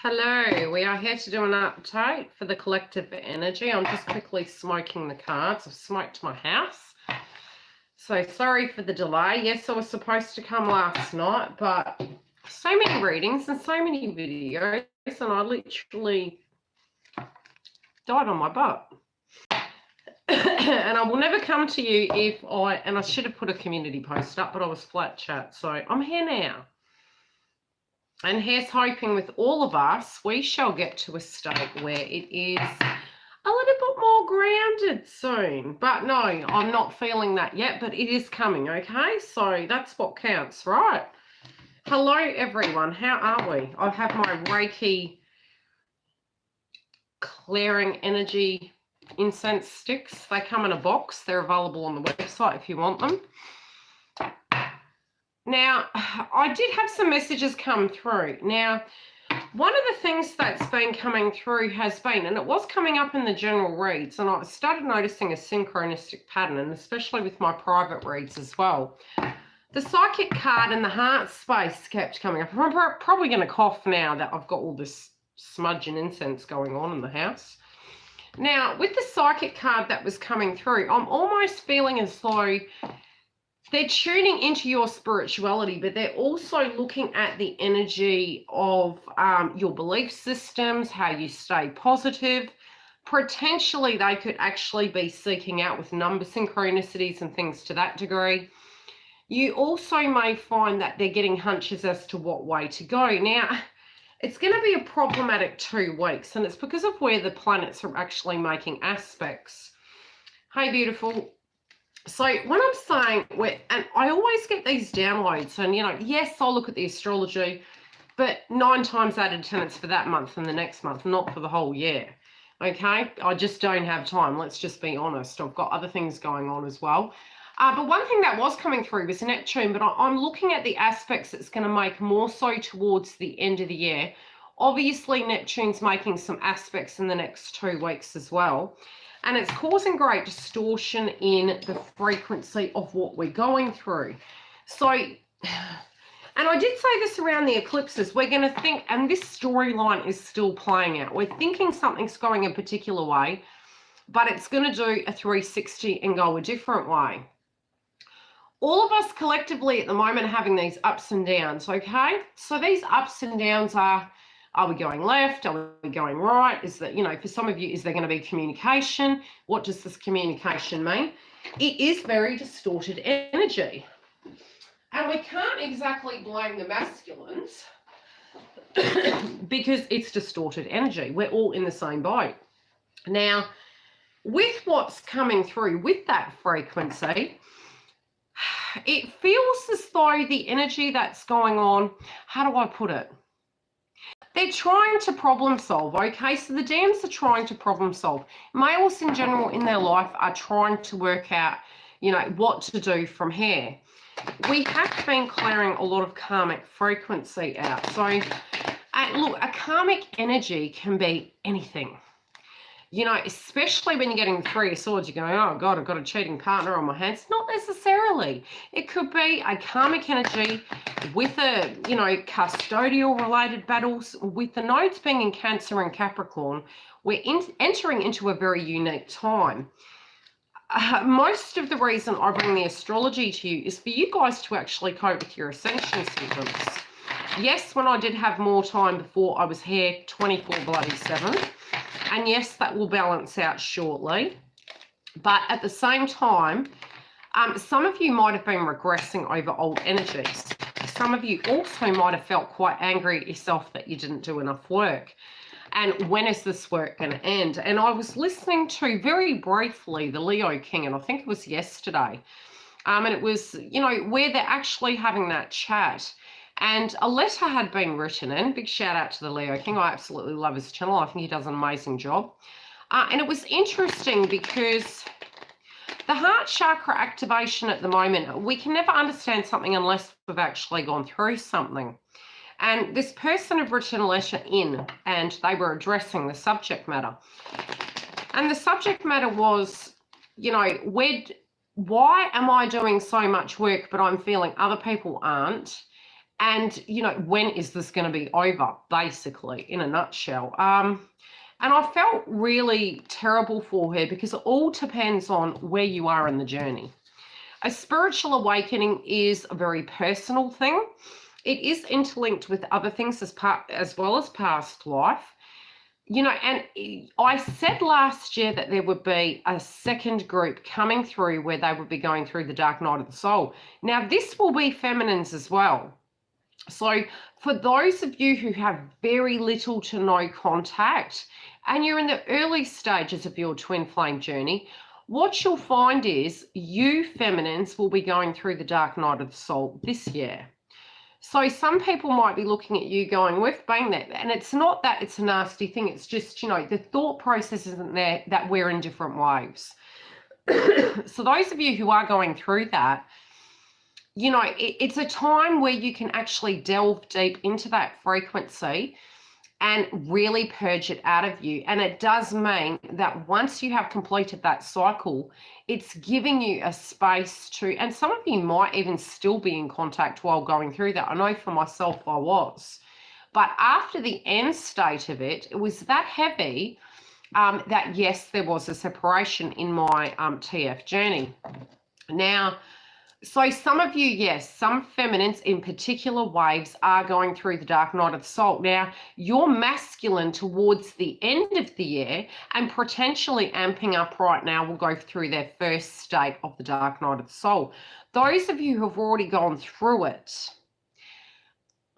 Hello, we are here to do an update for the collective energy. I'm just quickly smoking the cards. I've smoked my house. So sorry for the delay. Yes, I was supposed to come last night, but so many readings and so many videos, and I literally died on my butt. And I will never come to you and I should have put a community post up, but I was flat chat. So I'm here now. And here's hoping with all of us, we shall get to a state where it is a little bit more grounded soon. But no, I'm not feeling that yet, but it is coming, okay? So that's what counts, right? Hello, everyone. How are we? I have my Reiki clearing energy incense sticks. They come in a box. They're available on the website if you want them. Now, I did have some messages come through. Now, one of the things that's been coming through has been, and it was coming up in the general reads, and I started noticing a synchronistic pattern, and especially with my private reads as well. The psychic card and the heart space kept coming up. I'm probably going to cough now that I've got all this smudge and incense going on in the house. Now, with the psychic card that was coming through, I'm almost feeling as though they're tuning into your spirituality, but they're also looking at the energy of your belief systems, how you stay positive. Potentially, they could actually be seeking out with number synchronicities and things to that degree. You also may find that they're getting hunches as to what way to go. Now, it's going to be a problematic 2 weeks, and it's because of where the planets are actually making aspects. Hey, beautiful. So when I'm saying, and I always get these downloads, and, yes, I'll look at the astrology, but 9 times out of 10, it's for that month and the next month, not for the whole year, okay? I just don't have time. Let's just be honest. I've got other things going on as well. But one thing that was coming through was Neptune, but I'm looking at the aspects it's going to make more so towards the end of the year. Obviously, Neptune's making some aspects in the next 2 weeks as well. And it's causing great distortion in the frequency of what we're going through. So, and I did say this around the eclipses, we're going to think, and this storyline is still playing out. We're thinking something's going a particular way, but it's going to do a 360 and go a different way. All of us collectively at the moment are having these ups and downs, okay? So these ups and downs are we going left? Are we going right? Is that, for some of you, is there going to be communication? What does this communication mean? It is very distorted energy. And we can't exactly blame the masculines because it's distorted energy. We're all in the same boat. Now, with what's coming through with that frequency, it feels as though the energy that's going on, how do I put it? They're trying to problem solve, okay? So the DMs are trying to problem solve. Males in general in their life are trying to work out, what to do from here. We have been clearing a lot of karmic frequency out. So, look, a karmic energy can be anything. Especially when you're getting the 3 of Swords, you're going, oh, God, I've got a cheating partner on my hands. Not necessarily. It could be a karmic energy with a, custodial-related battles. With the nodes being in Cancer and Capricorn, we're entering into a very unique time. Most of the reason I bring the astrology to you is for you guys to actually cope with your ascension symptoms. Yes, when I did have more time before, I was here 24/7. And yes, that will balance out shortly. But at the same time, some of you might have been regressing over old energies. Some of you also might have felt quite angry at yourself that you didn't do enough work. And when is this work going to end? And I was listening to, very briefly, the Leo King, and I think it was yesterday. And it was, where they're actually having that chat. And a letter had been written in. Big shout out to the Leo King. I absolutely love his channel. I think he does an amazing job. And it was interesting because the heart chakra activation at the moment, we can never understand something unless we've actually gone through something. And this person had written a letter in and they were addressing the subject matter. And the subject matter was, why am I doing so much work but I'm feeling other people aren't? And, you know, when is this going to be over, basically, in a nutshell. And I felt really terrible for her because it all depends on where you are in the journey. A spiritual awakening is a very personal thing. It is interlinked with other things as well as past life. You know, and I said last year that there would be a second group coming through where they would be going through the dark night of the soul. Now, this will be feminines as well. So for those of you who have very little to no contact and you're in the early stages of your twin flame journey, what you'll find is you feminines will be going through the dark night of the soul this year. So some people might be looking at you going, we've been there. And it's not that it's a nasty thing. It's just, you know, the thought process isn't there that we're in different waves. So those of you who are going through that, you know, it's a time where you can actually delve deep into that frequency and really purge it out of you. And it does mean that once you have completed that cycle, it's giving you a space to, and some of you might even still be in contact while going through that. I know for myself I was. But after the end state of it, it was that heavy that, yes, there was a separation in my TF journey. Now, so some of you, yes, some feminines in particular waves are going through the dark night of the soul. Now, you're masculine towards the end of the year and potentially amping up right now will go through their first state of the dark night of the soul. Those of you who have already gone through it,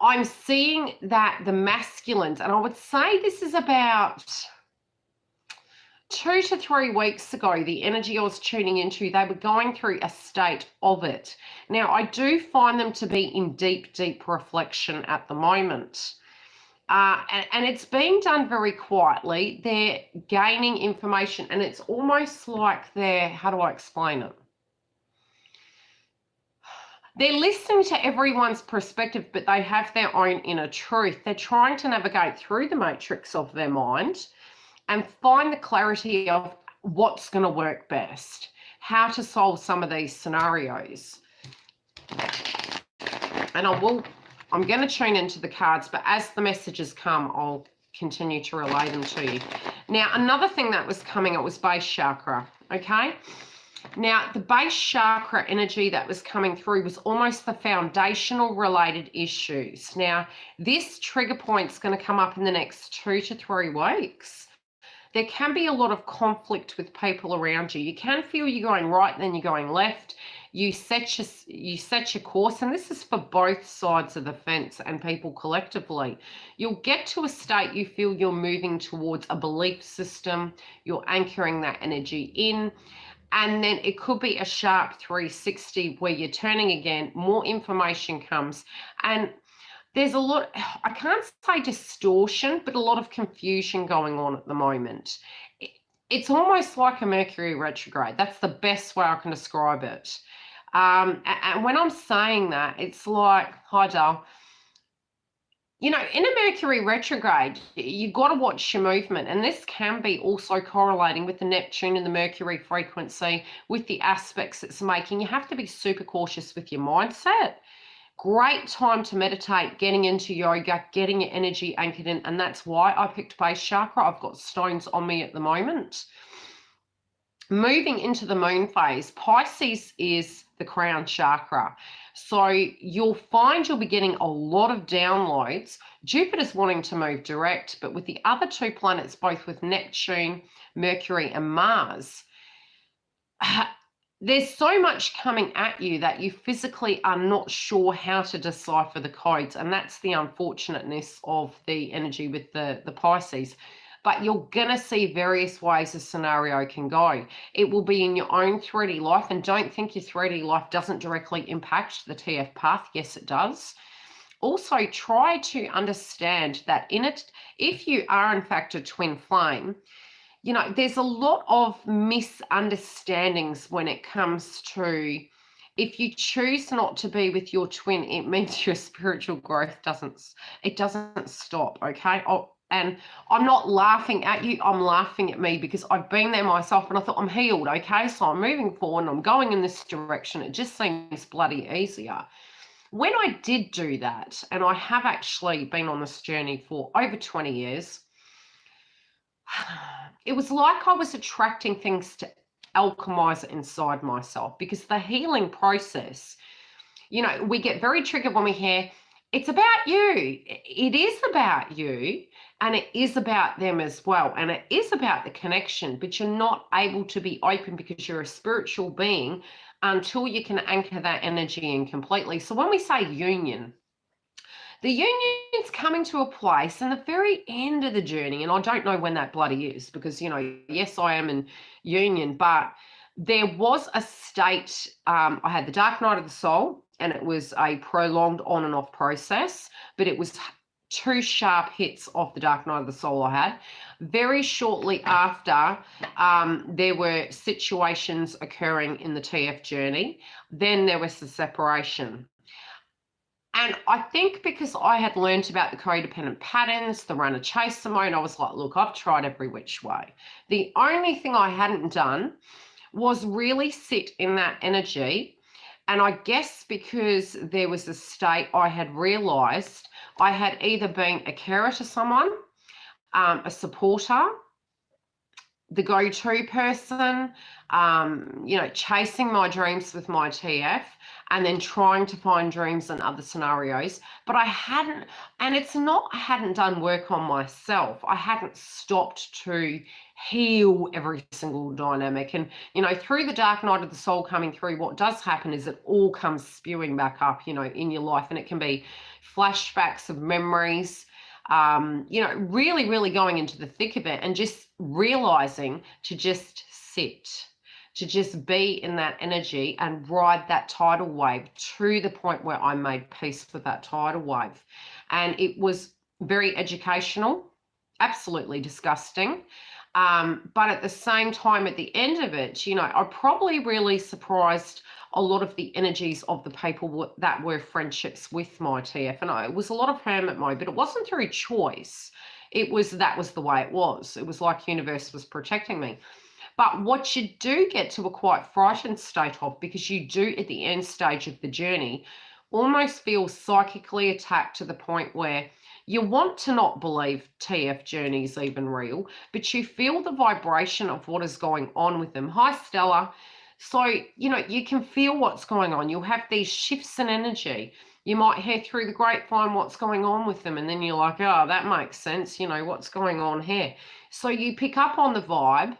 I'm seeing that the masculines, and I would say this is about 2 to 3 weeks ago, the energy I was tuning into, they were going through a state of it. Now, I do find them to be in deep, deep reflection at the moment. And it's being done very quietly. They're gaining information, and it's almost like they're, how do I explain it? They're listening to everyone's perspective, but they have their own inner truth. They're trying to navigate through the matrix of their mind and find the clarity of what's going to work best, how to solve some of these scenarios. And I'm going to tune into the cards, but as the messages come, I'll continue to relay them to you. Now, another thing that was coming, it was base chakra, okay? Now, the base chakra energy that was coming through was almost the foundational related issues. Now, this trigger point is going to come up in the next 2 to 3 weeks. There can be a lot of conflict with people around you. You can feel you're going right, then you're going left. You set your course, and this is for both sides of the fence and people collectively. You'll get to a state you feel you're moving towards a belief system. You're anchoring that energy in. And then it could be a sharp 360 where you're turning again, more information comes. And there's a lot, I can't say distortion, but a lot of confusion going on at the moment. It's almost like a Mercury retrograde. That's the best way I can describe it. And when I'm saying that, it's like, hi, Dal. You know, in a Mercury retrograde, you've got to watch your movement. And this can be also correlating with the Neptune and the Mercury frequency, with the aspects it's making. You have to be super cautious with your mindset. Great time to meditate, getting into yoga, getting your energy anchored in. And that's why I picked base chakra. I've got stones on me at the moment. Moving into the moon phase, Pisces is the crown chakra. So you'll find you'll be getting a lot of downloads. Jupiter's wanting to move direct, but with the other 2 planets, both with Neptune, Mercury, and Mars, there's so much coming at you that you physically are not sure how to decipher the codes. And that's the unfortunateness of the energy with the Pisces. But you're going to see various ways a scenario can go. It will be in your own 3D life. And don't think your 3D life doesn't directly impact the TF path. Yes, it does. Also, try to understand that in it, if you are in fact a twin flame, you know, there's a lot of misunderstandings when it comes to, if you choose not to be with your twin, it means your spiritual growth doesn't stop, okay? And I'm not laughing at you, I'm laughing at me because I've been there myself and I thought I'm healed, okay? So I'm moving forward and I'm going in this direction. It just seems bloody easier. when I did do that, and I have actually been on this journey for over 20 years, it was like I was attracting things to alchemize inside myself, because the healing process, you know, we get very triggered when we hear it's about you. It is about you, and it is about them as well. And it is about the connection, but you're not able to be open because you're a spiritual being until you can anchor that energy in completely. So when we say union, the union's coming to a place in the very end of the journey, and I don't know when that bloody is, because, you know, yes, I am in union, but there was a state, I had the dark night of the soul, and it was a prolonged on and off process, but it was 2 sharp hits of the dark night of the soul I had. Very shortly after, there were situations occurring in the TF journey. Then there was the separation. And I think because I had learned about the codependent patterns, the runner chaser mode, I was like, look, I've tried every which way. The only thing I hadn't done was really sit in that energy. And I guess because there was a state I had realized I had either been a carer to someone, a supporter, the go-to person, you know, chasing my dreams with my TF, and then trying to find dreams in other scenarios. But I hadn't, and it's not I hadn't done work on myself. I hadn't stopped to heal every single dynamic. And, you know, through the dark night of the soul coming through, what does happen is it all comes spewing back up, you know, in your life. And it can be flashbacks of memories, you know, really, really going into the thick of it and just realizing to just sit, to just be in that energy and ride that tidal wave to the point where I made peace with that tidal wave. And it was very educational, absolutely disgusting. But at the same time, at the end of it, you know, I probably really surprised a lot of the energies of the people that were friendships with my TF. And it was a lot of hermit mode, but it wasn't through choice. It was, that was the way it was. It was like universe was protecting me. But what you do get to a quite frightened state of, because you do at the end stage of the journey almost feel psychically attacked to the point where you want to not believe TF journey is even real, but you feel the vibration of what is going on with them. Hi, Stella. So, you know, you can feel what's going on. You'll have these shifts in energy. You might hear through the grapevine what's going on with them, and then you're like, oh, that makes sense. You know, what's going on here? So you pick up on the vibe.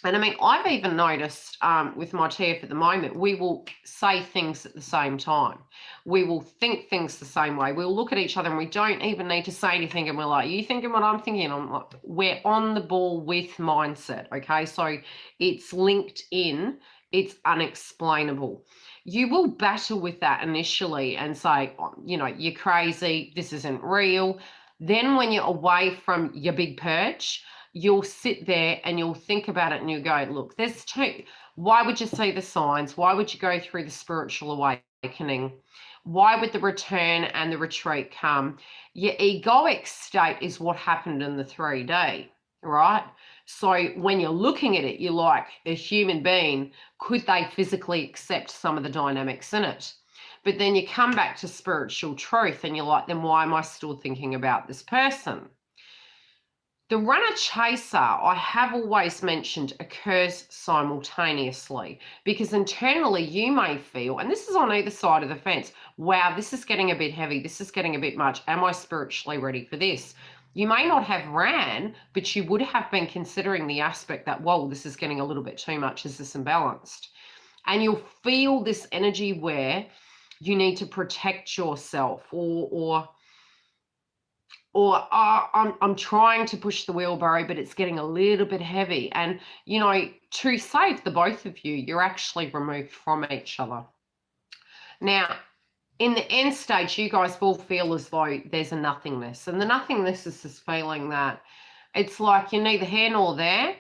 And I mean, I've even noticed with my TF at the moment, we will say things at the same time. We will think things the same way. We'll look at each other and we don't even need to say anything. And we're like, you thinking what I'm thinking? I'm like, we're on the ball with mindset. Okay. So it's linked in, it's unexplainable. You will battle with that initially and say, oh, you know, you're crazy. This isn't real. Then when you're away from your big perch, you'll sit there and you'll think about it and you go, look, there's two. Why would you see the signs? Why would you go through the spiritual awakening? Why would the return and the retreat come? Your egoic state is what happened in the 3D, right? So when you're looking at it, you're like, a human being, could they physically accept some of the dynamics in it? But then you come back to spiritual truth and you're like, then why am I still thinking about this person? The runner chaser, I have always mentioned, occurs simultaneously, because internally you may feel, and this is on either side of the fence, wow, this is getting a bit heavy, this is getting a bit much, am I spiritually ready for this? You may not have ran, but you would have been considering the aspect that, whoa, this is getting a little bit too much, is this imbalanced? And you'll feel this energy where you need to protect yourself, or I'm trying to push the wheelbarrow, but it's getting a little bit heavy. And, you know, to save the both of you, you're actually removed from each other. Now, in the end stage, you guys will feel as though there's a nothingness. And the nothingness is this feeling that it's like you're neither here nor there.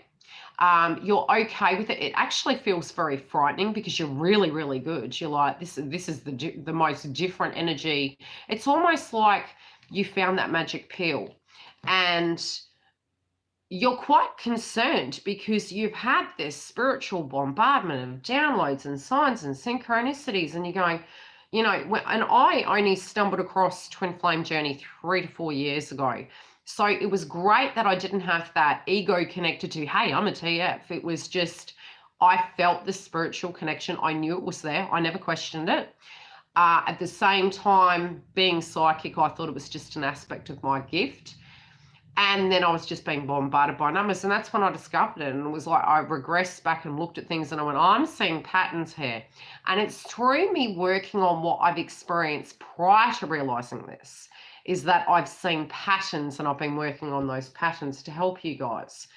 You're okay with it. It actually feels very frightening because you're really, really good. You're like, this is the most different energy. It's almost like you found that magic pill and you're quite concerned because you've had this spiritual bombardment of downloads and signs and synchronicities, and you're going, You know, and I only stumbled across Twin Flame Journey 3 to 4 years ago. So it was great that I didn't have that ego connected to, hey, I'm a TF. It was just, I felt the spiritual connection. I knew it was there. I never questioned it. At the same time, being psychic, I thought it was just an aspect of my gift. And then I was just being bombarded by numbers. And that's when I discovered it. And it was like I regressed back and looked at things and I went, I'm seeing patterns here. And it's through me working on what I've experienced prior to realizing this, is that I've seen patterns and I've been working on those patterns to help you guys.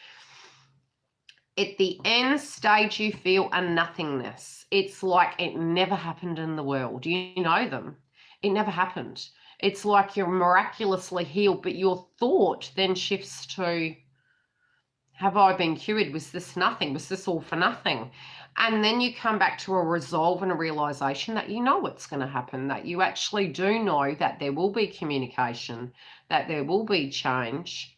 At the end stage, you feel a nothingness. It's like it never happened in the world. You know them. It never happened. It's like you're miraculously healed, but your thought then shifts to, have I been cured? Was this nothing? Was this all for nothing? And then you come back to a resolve and a realization that you know what's going to happen, that you actually do know that there will be communication, that there will be change,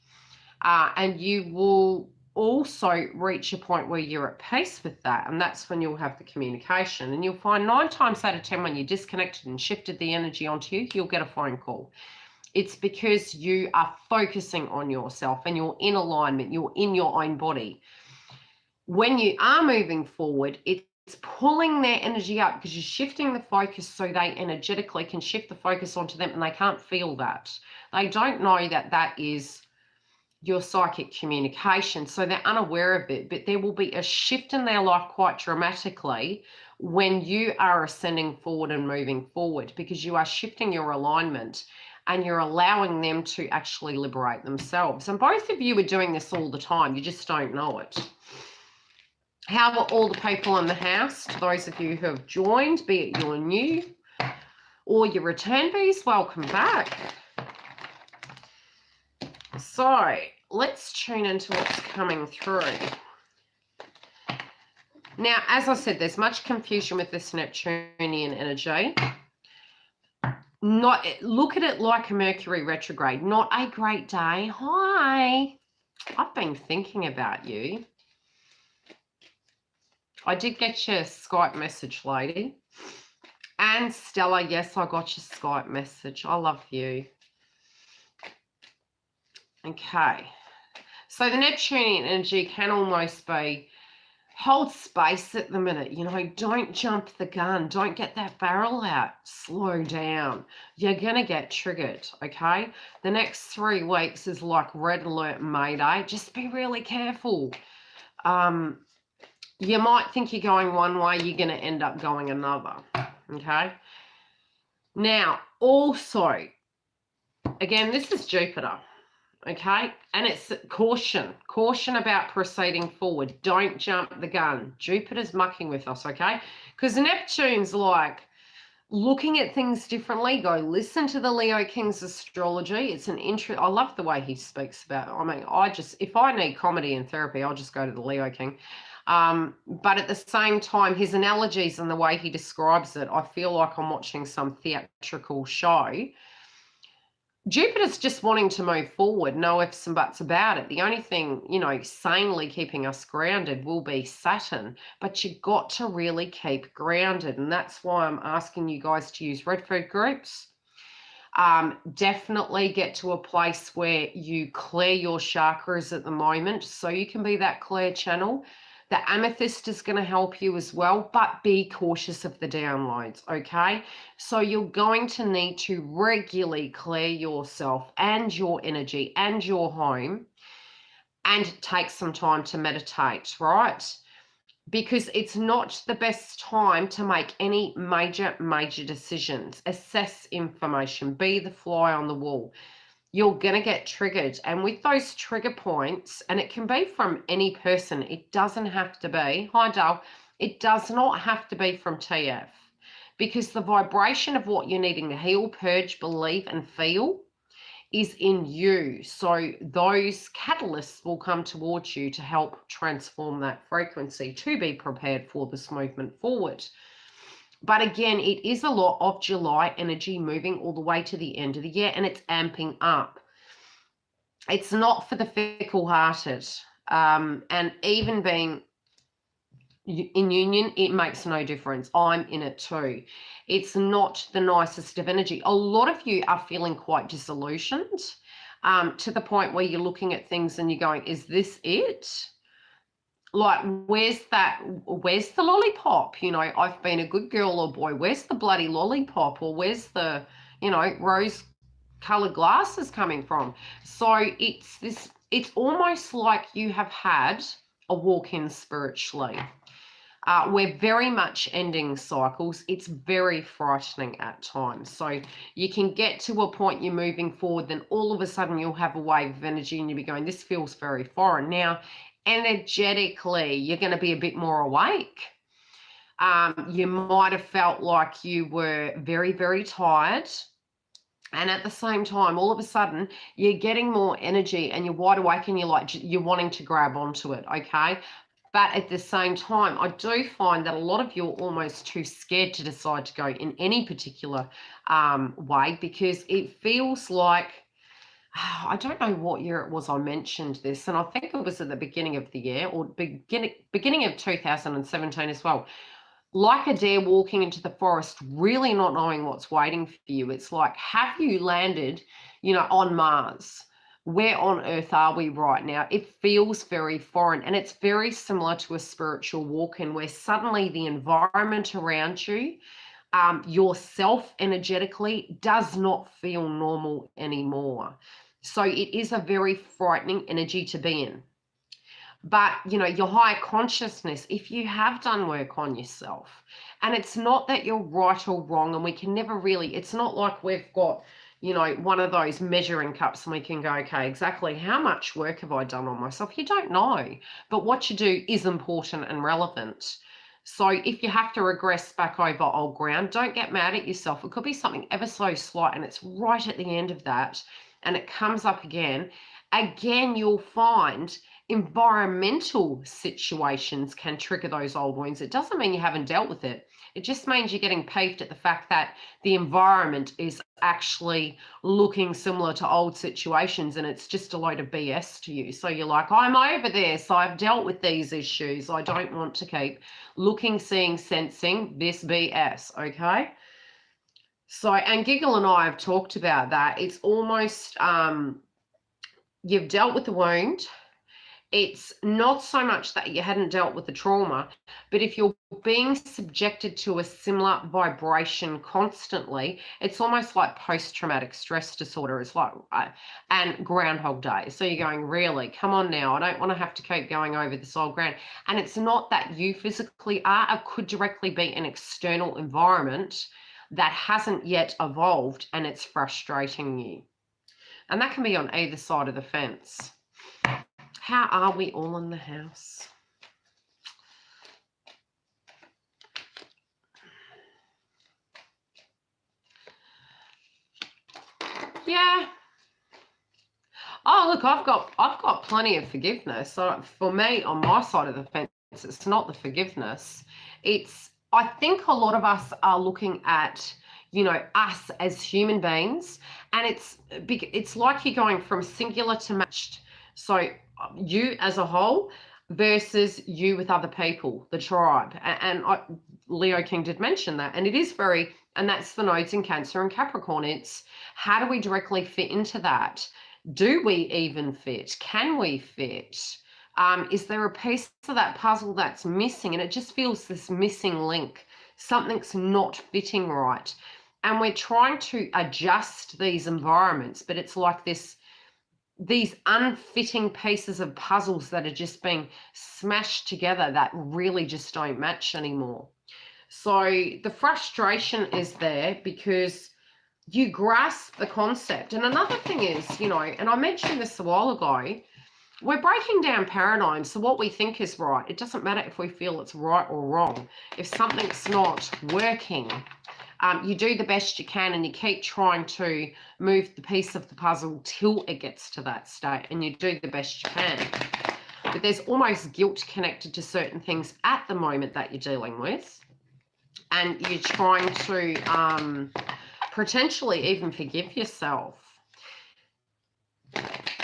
and you will also reach a point where you're at peace with that, and that's when you'll have the communication. And you'll find 9 times out of 10 when you disconnected and shifted the energy onto you, you'll get a phone call. It's because you are focusing on yourself and you're in alignment, you're in your own body. When you are moving forward, it's pulling their energy up because you're shifting the focus so they energetically can shift the focus onto them, and they can't feel that. They don't know that that is your psychic communication, so they're unaware of it, but there will be a shift in their life quite dramatically when you are ascending forward and moving forward, because you are shifting your alignment and you're allowing them to actually liberate themselves. And both of you are doing this all the time, you just don't know it. How are all the people in the house? To those of you who have joined, be it you're new or your return bees, welcome back. So let's tune into what's coming through. Now, as I said, there's much confusion with this Neptunian energy. Look at it like a Mercury retrograde, not a great day. Hi, I've been thinking about you. I did get your Skype message, lady. And Stella, yes, I got your Skype message. I love you. Okay, so the Neptunian energy can almost be, hold space at the minute, you know, don't jump the gun, don't get that barrel out, slow down, you're going to get triggered, okay? The next 3 weeks is like red alert mayday, just be really careful. You might think you're going one way, you're going to end up going another, okay? Now, also, again, this is Jupiter. Okay, and it's caution about proceeding forward. Don't jump the gun. Jupiter's mucking with us, okay? Because Neptune's like looking at things differently. Go listen to the Leo King's astrology. It's an interest. I love the way he speaks about it. I mean, if I need comedy and therapy, I'll just go to the Leo King. But at the same time, his analogies and the way he describes it, I feel like I'm watching some theatrical show. Jupiter's just wanting to move forward, no ifs and buts about it. The only thing, you know, sanely keeping us grounded will be Saturn, but you've got to really keep grounded. And that's why I'm asking you guys to use red food groups. Definitely get to a place where you clear your chakras at the moment so you can be that clear channel. The amethyst is going to help you as well, but be cautious of the downloads, okay? So you're going to need to regularly clear yourself and your energy and your home and take some time to meditate, right? Because it's not the best time to make any major decisions. Assess information, be the fly on the wall. You're going to get triggered. And with those trigger points, and it can be from any person, it doesn't have to be, hi Dale, it does not have to be from TF, because the vibration of what you're needing to heal, purge, believe, and feel is in you. So those catalysts will come towards you to help transform that frequency to be prepared for this movement forward. But again, it is a lot of July energy moving all the way to the end of the year, and it's amping up. It's not for the fickle-hearted. And even being in union, it makes no difference. I'm in it too. It's not the nicest of energy. A lot of you are feeling quite disillusioned, to the point where you're looking at things and you're going, is this it? Like, where's the lollipop? You know, I've been a good girl or boy. Where's the bloody lollipop? Or where's the, you know, rose colored glasses coming from? So it's almost like you have had a walk-in spiritually. We're very much ending cycles. It's very frightening at times. So you can get to a point you're moving forward, then all of a sudden you'll have a wave of energy and you'll be going, this feels very foreign. Now, energetically, you're going to be a bit more awake. You might have felt like you were very, very tired. And at the same time, all of a sudden, you're getting more energy and you're wide awake and you're wanting to grab onto it, okay? But at the same time, I do find that a lot of you are almost too scared to decide to go in any particular way, because it feels like, I don't know what year it was I mentioned this, and I think it was at the beginning of the year, or beginning of 2017 as well. Like a deer walking into the forest, really not knowing what's waiting for you. It's like, have you landed, you know, on Mars? Where on earth are we right now? It feels very foreign, and it's very similar to a spiritual walk-in, where suddenly the environment around you, yourself energetically, does not feel normal anymore. So it is a very frightening energy to be in. But, you know, your higher consciousness, if you have done work on yourself, and it's not that you're right or wrong, and we can never really, it's not like we've got, you know, one of those measuring cups and we can go, okay, exactly how much work have I done on myself? You don't know. But what you do is important and relevant. So if you have to regress back over old ground, don't get mad at yourself. It could be something ever so slight, and it's right at the end of that, and it comes up again. Again, you'll find environmental situations can trigger those old wounds. It doesn't mean you haven't dealt with it. It just means you're getting peeved at the fact that the environment is actually looking similar to old situations, and it's just a load of BS to you. So you're like, I'm over this. I've dealt with these issues. I don't want to keep looking, seeing, sensing this BS, okay? So, and Giggle and I have talked about that. It's almost, you've dealt with the wound. It's not so much that you hadn't dealt with the trauma, but if you're being subjected to a similar vibration constantly, it's almost like post-traumatic stress disorder. It's like, and Groundhog Day. So you're going, really, come on now. I don't want to have to keep going over this old ground. And it's not that you physically are. It could directly be an external environment that hasn't yet evolved, and it's frustrating you. And that can be on either side of the fence. How are we all in the house? Yeah. Oh, look, I've got plenty of forgiveness. So for me, on my side of the fence, it's not the forgiveness. It's, I think a lot of us are looking at, you know, us as human beings, and it's like you're going from singular to matched. So you as a whole versus you with other people, the tribe. And Leo King did mention that. And it is very, and that's the nodes in Cancer and Capricorn. It's how do we directly fit into that? Do we even fit? Can we fit? Is there a piece of that puzzle that's missing? And it just feels this missing link. Something's not fitting right. And we're trying to adjust these environments, but it's like these unfitting pieces of puzzles that are just being smashed together that really just don't match anymore. So the frustration is there because you grasp the concept. And another thing is, you know, and I mentioned this a while ago, we're breaking down paradigms. So what we think is right, it doesn't matter if we feel it's right or wrong. If something's not working, you do the best you can, and you keep trying to move the piece of the puzzle till it gets to that state, and you do the best you can. But there's almost guilt connected to certain things at the moment that you're dealing with, and you're trying to potentially even forgive yourself.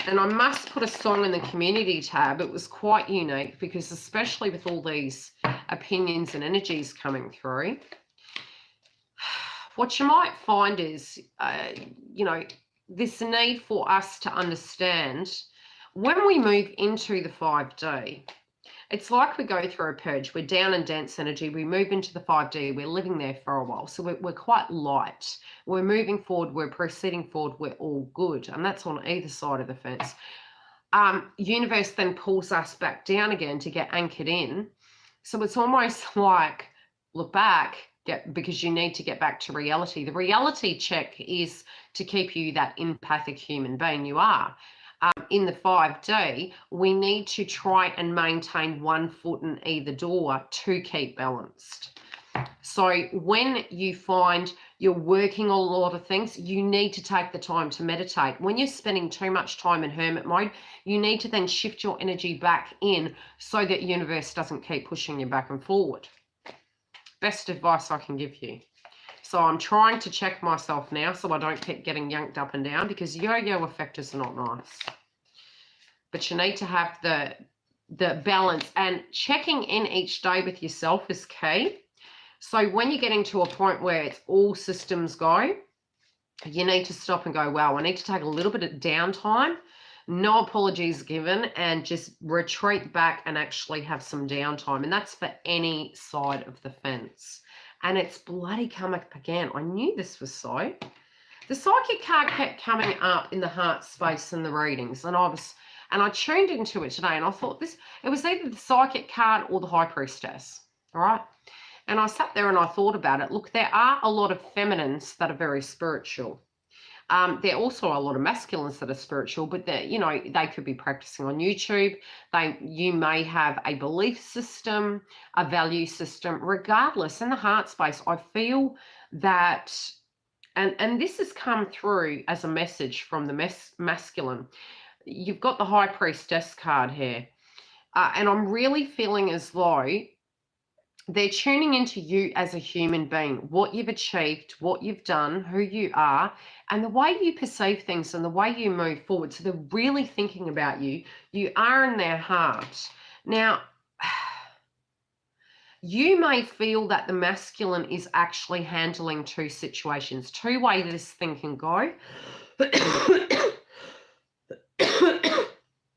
And I must put a song in the community tab. It was quite unique because especially with all these opinions and energies coming through. What you might find is, you know, this need for us to understand when we move into the 5D, it's like we go through a purge. We're down in dense energy. We move into the 5D. We're living there for a while. So we're quite light. We're moving forward. We're proceeding forward. We're all good. And that's on either side of the fence. Universe then pulls us back down again to get anchored in. So it's almost like, look back, because you need to get back to reality. The reality check is to keep you that empathic human being you are. In the 5D, we need to try and maintain 1 foot in either door to keep balanced. So when you find you're working on a lot of things, you need to take the time to meditate. When you're spending too much time in hermit mode, you need to then shift your energy back in so that universe doesn't keep pushing you back and forward. Best advice I can give you. So I'm trying to check myself now so I don't keep getting yanked up and down, because yo-yo effectors are not nice. But you need to have the balance, and checking in each day with yourself is key. So when you're getting to a point where it's all systems go, you need to stop and go, wow, I need to take a little bit of downtime, no apologies given, and just retreat back and actually have some downtime. And that's for any side of the fence. And it's bloody come up again. I knew this was so. The psychic card kept coming up in the heart space and the readings. And I tuned into it today, and I thought it was either the psychic card or the high priestess. All right. And I sat there and I thought about it. Look, there are a lot of feminines that are very spiritual. There are also a lot of masculines that are spiritual, but you know, they could be practicing on YouTube. You may have a belief system, a value system. Regardless, in the heart space, I feel that, and this has come through as a message from the masculine. You've got the high priestess card here, and I'm really feeling as though they're tuning into you as a human being, what you've achieved, what you've done, who you are, and the way you perceive things and the way you move forward. So they're really thinking about you. You are in their heart. Now, you may feel that the masculine is actually handling 2 situations, 2 ways this thing can go.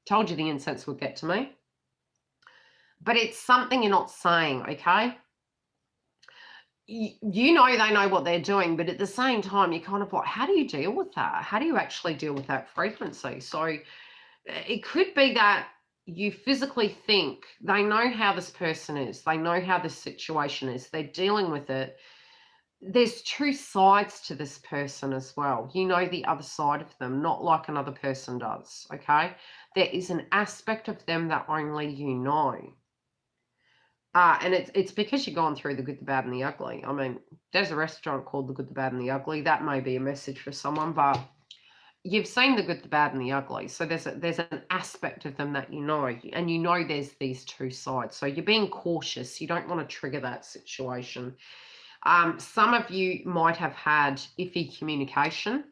Told you the incense would get to me. But it's something you're not saying, okay? You know they know what they're doing, but at the same time, you're kind of like, how do you deal with that? How do you actually deal with that frequency? So it could be that you physically think they know how this person is. They know how this situation is. They're dealing with it. There's 2 sides to this person as well. You know the other side of them, not like another person does, okay? There is an aspect of them that only you know. And it's because you've gone through the good, the bad, and the ugly. I mean, there's a restaurant called The Good, the Bad, and the Ugly. That may be a message for someone, but you've seen the good, the bad, and the ugly. So there's an aspect of them that you know, and you know there's these 2 sides. So you're being cautious. You don't want to trigger that situation. Some of you might have had iffy communication.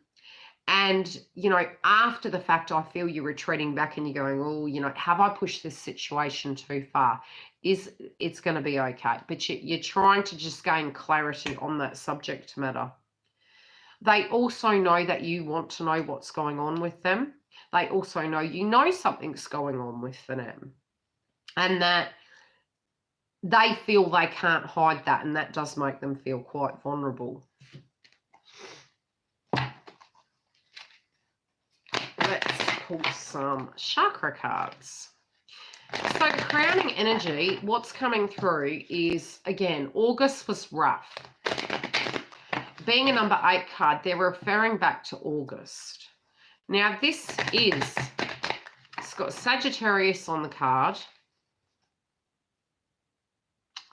And, you know, after the fact, I feel you're retreating back and you're going, oh, you know, have I pushed this situation too far? It's going to be okay. But you're trying to just gain clarity on that subject matter. They also know that you want to know what's going on with them. They also know you know something's going on with them. And that they feel they can't hide that. And that does make them feel quite vulnerable. Let's pull some chakra cards. So the crowning energy, what's coming through is, again, August was rough. Being a number 8 card, they're referring back to August. Now this is, it's got Sagittarius on the card.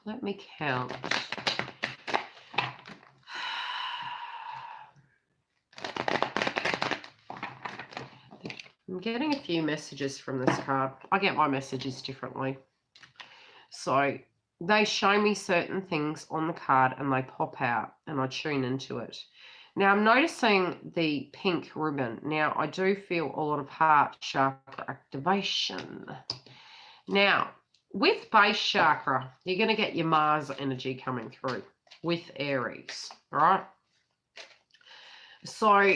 Let me count. I'm getting a few messages from this card. I get my messages differently. So they show me certain things on the card and they pop out and I tune into it. Now I'm noticing the pink ribbon. Now I do feel a lot of heart chakra activation. Now with base chakra, you're going to get your Mars energy coming through with Aries, right? So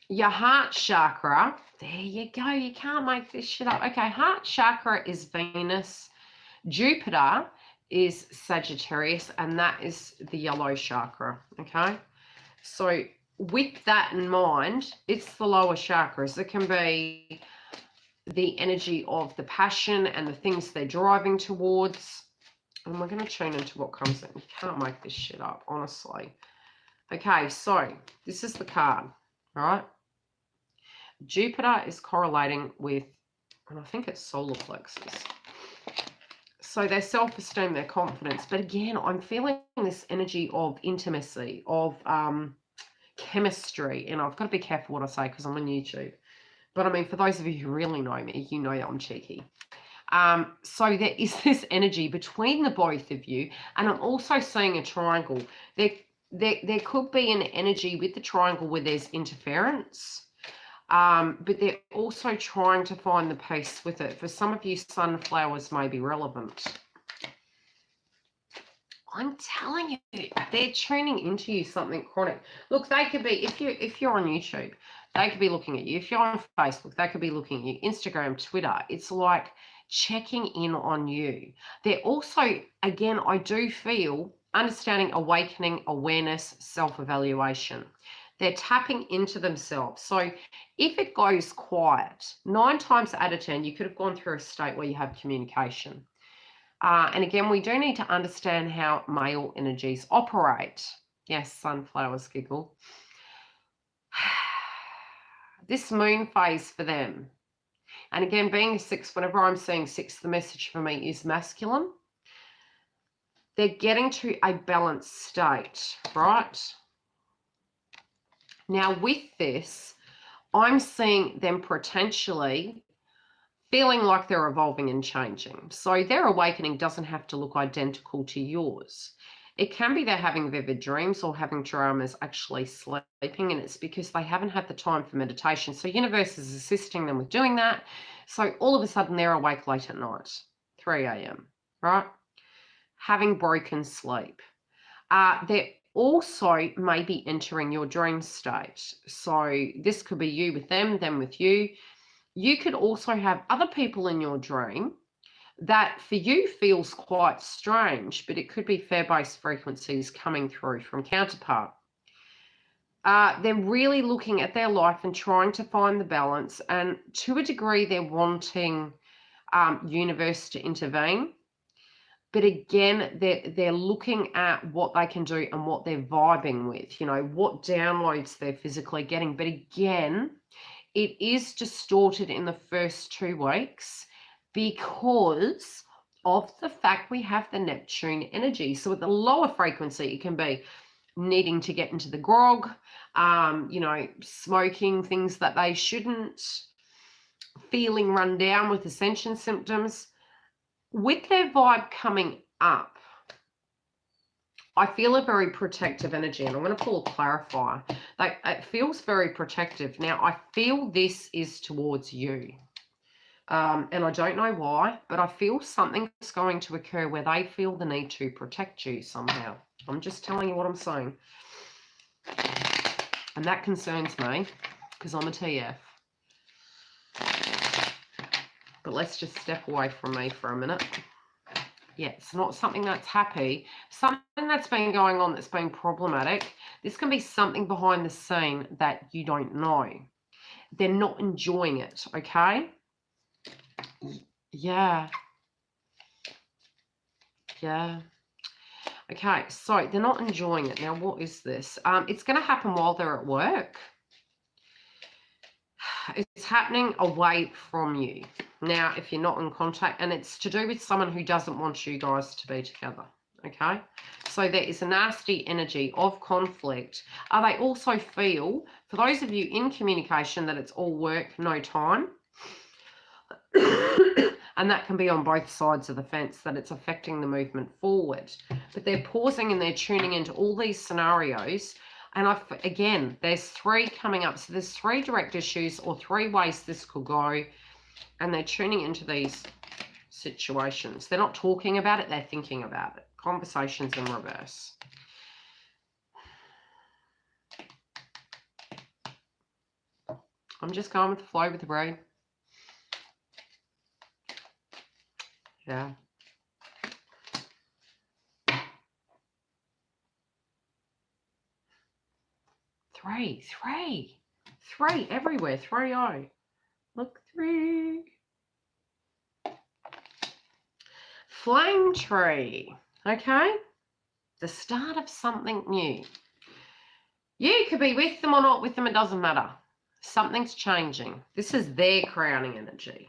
your heart chakra, there you go. You can't make this shit up. Okay, heart chakra is Venus. Jupiter is Sagittarius, and that is the yellow chakra, okay? So with that in mind, it's the lower chakras. It can be the energy of the passion and the things they're driving towards. And we're going to tune into what comes in. You can't make this shit up, honestly. Okay, so this is the card, all right? Jupiter is correlating with, and I think it's solar plexus. So their self-esteem, their confidence. But again, I'm feeling this energy of intimacy, of chemistry. And I've got to be careful what I say because I'm on YouTube. But I mean, for those of you who really know me, you know that I'm cheeky. So there is this energy between the both of you. And I'm also seeing a triangle. There could be an energy with the triangle where there's interference. But they're also trying to find the peace with it. For some of you, sunflowers may be relevant. I'm telling you, they're tuning into you something chronic. Look, they could be, if you're on YouTube, they could be looking at you. If you're on Facebook, they could be looking at you. Instagram, Twitter, it's like checking in on you. They're also, again, I do feel understanding, awakening, awareness, self-evaluation. They're tapping into themselves. So if it goes quiet, 9 times out of 10, you could have gone through a state where you have communication. And again, we do need to understand how male energies operate. Yes, sunflowers giggle. This moon phase for them. And again, being a 6, whenever I'm seeing 6, the message for me is masculine. They're getting to a balanced state, right? Now, with this, I'm seeing them potentially feeling like they're evolving and changing. So their awakening doesn't have to look identical to yours. It can be they're having vivid dreams or having dramas actually sleeping, and it's because they haven't had the time for meditation. So universe is assisting them with doing that. So all of a sudden they're awake late at night, 3 a.m., right? Having broken sleep. They're also maybe entering your dream state. So this could be you with them with you. You could also have other people in your dream that for you feels quite strange, but it could be fair-based frequencies coming through from counterpart. They're really looking at their life and trying to find the balance, and to a degree they're wanting universe to intervene. But again, they're looking at what they can do and what they're vibing with, you know, what downloads they're physically getting. But again, it is distorted in the first 2 weeks because of the fact we have the Neptune energy. So at the lower frequency, it can be needing to get into the grog, you know, smoking things that they shouldn't, feeling run down with ascension symptoms. With their vibe coming up, I feel a very protective energy, and I'm going to pull a clarifier. Like, it feels very protective. Now, I feel this is towards you. And I don't know why, but I feel something's going to occur where they feel the need to protect you somehow. I'm just telling you what I'm saying. And that concerns me because I'm a TF. But let's just step away from me for a minute. Yeah, it's not something that's happy. Something that's been going on that's been problematic. This can be something behind the scene that you don't know. They're not enjoying it, okay? Yeah. Yeah. Okay, so they're not enjoying it. Now, what is this? It's going to happen while they're at work. It's happening away from you. Now, if you're not in contact, and it's to do with someone who doesn't want you guys to be together, okay? So there is a nasty energy of conflict. They also feel, for those of you in communication, that it's all work, no time. And that can be on both sides of the fence, that it's affecting the movement forward. But they're pausing and they're tuning into all these scenarios. And again, there's 3 coming up. So there's 3 direct issues or 3 ways this could go. And they're tuning into these situations. They're not talking about it, they're thinking about it. Conversations in reverse. I'm just going with the flow with the read. Yeah. Three everywhere. 3-0. Look, 3. Flame tree. Okay. The start of something new. You could be with them or not with them. It doesn't matter. Something's changing. This is their crowning energy.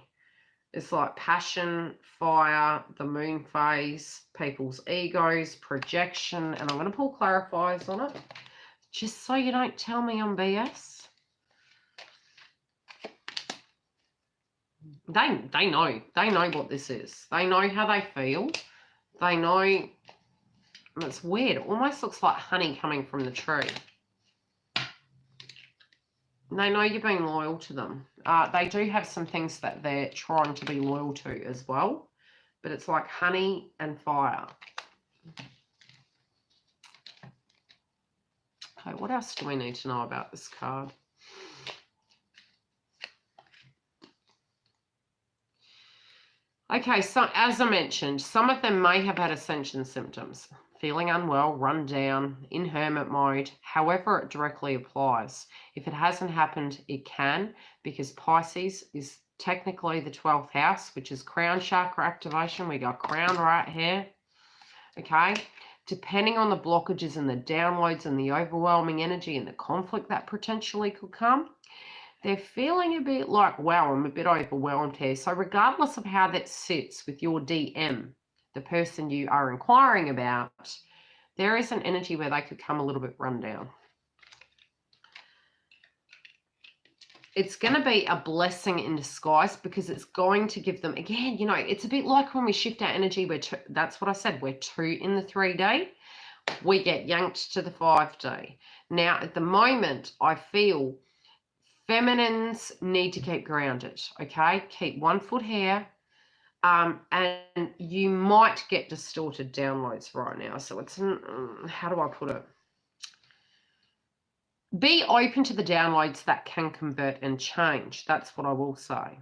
It's like passion, fire, the moon phase, people's egos, projection. And I'm going to pull clarifiers on it. Just so you don't tell me I'm BS. They know. They know what this is. They know how they feel. They know. And it's weird. It almost looks like honey coming from the tree. They know you're being loyal to them. They do have some things that they're trying to be loyal to as well. But it's like honey and fire. Okay, what else do we need to know about this card? Okay, so as I mentioned, some of them may have had ascension symptoms. Feeling unwell, run down, in hermit mode, however it directly applies. If it hasn't happened, it can, because Pisces is technically the 12th house, which is crown chakra activation. We got crown right here. Okay. Depending on the blockages and the downloads and the overwhelming energy and the conflict that potentially could come, they're feeling a bit like, wow, I'm a bit overwhelmed here. So regardless of how that sits with your DM, the person you are inquiring about, there is an energy where they could come a little bit run down. It's going to be a blessing in disguise because it's going to give them, again, you know, it's a bit like when we shift our energy, that's what I said, we're 2 in the 3D, we get yanked to the 5D. Now, at the moment, I feel feminines need to keep grounded, okay? Keep 1 foot here, and you might get distorted downloads right now. So it's, how do I put it? Be open to the downloads that can convert and change. That's what I will say.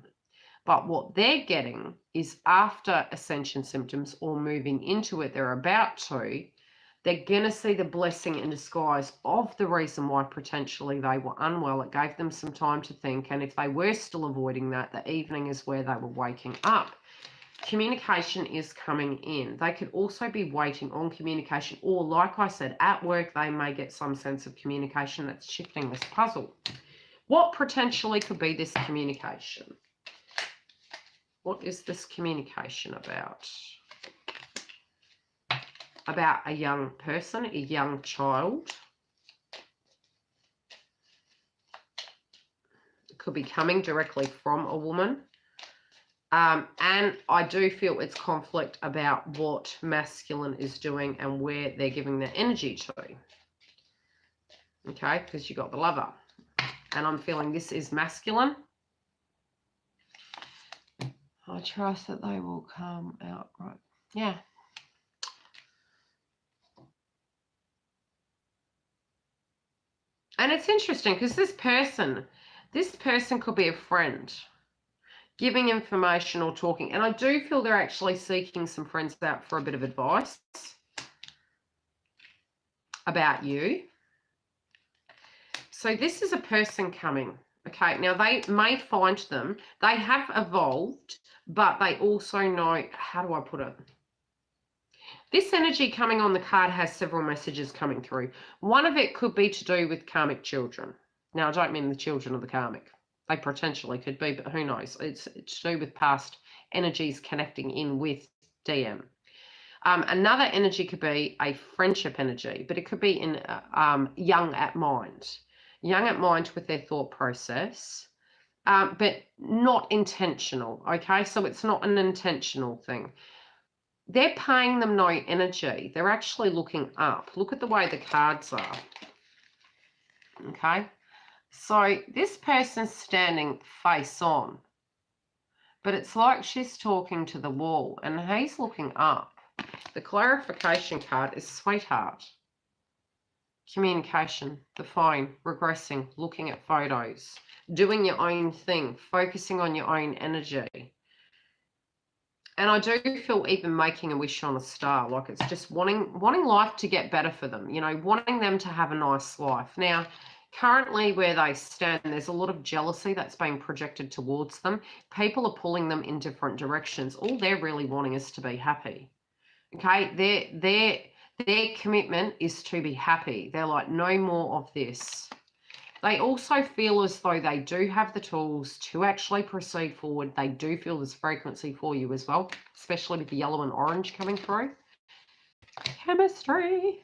But what they're getting is after ascension symptoms or moving into it, they're about to, they're going to see the blessing in disguise of the reason why potentially they were unwell. It gave them some time to think. And if they were still avoiding that, the evening is where they were waking up. Communication is coming in. They could also be waiting on communication, or like I said, at work, they may get some sense of communication that's shifting this puzzle. What potentially could be this communication? What is this communication about? About a young person, a young child. It could be coming directly from a woman. And I do feel it's conflict about what masculine is doing and where they're giving their energy to. Okay, because you got the lover. And I'm feeling this is masculine. I trust that they will come out right. Yeah. And it's interesting because this person could be a friend, giving information or talking. And I do feel they're actually seeking some friends out for a bit of advice about you. So this is a person coming. Okay, now they may find them. They have evolved, but they also know, how do I put it? This energy coming on the card has several messages coming through. One of it could be to do with karmic children. Now, I don't mean the children of the karmic. They potentially could be, but who knows? It's to do with past energies connecting in with DM. Another energy could be a friendship energy, but it could be in young at mind. Young at mind with their thought process, but not intentional, okay? So it's not an intentional thing. They're paying them no energy. They're actually looking up. Look at the way the cards are, okay? So this person's standing face on, but it's like she's talking to the wall and he's looking up. The clarification card is sweetheart. Communication, the phone, regressing, looking at photos, doing your own thing, focusing on your own energy. And I do feel even making a wish on a star, like it's just wanting life to get better for them, you know, wanting them to have a nice life. Now, currently where they stand, there's a lot of jealousy that's being projected towards them. People are pulling them in different directions. All they're really wanting is to be happy. Okay, their commitment is to be happy. They're like, no more of this. They also feel as though they do have the tools to actually proceed forward. They do feel this frequency for you as well, especially with the yellow and orange coming through. Chemistry.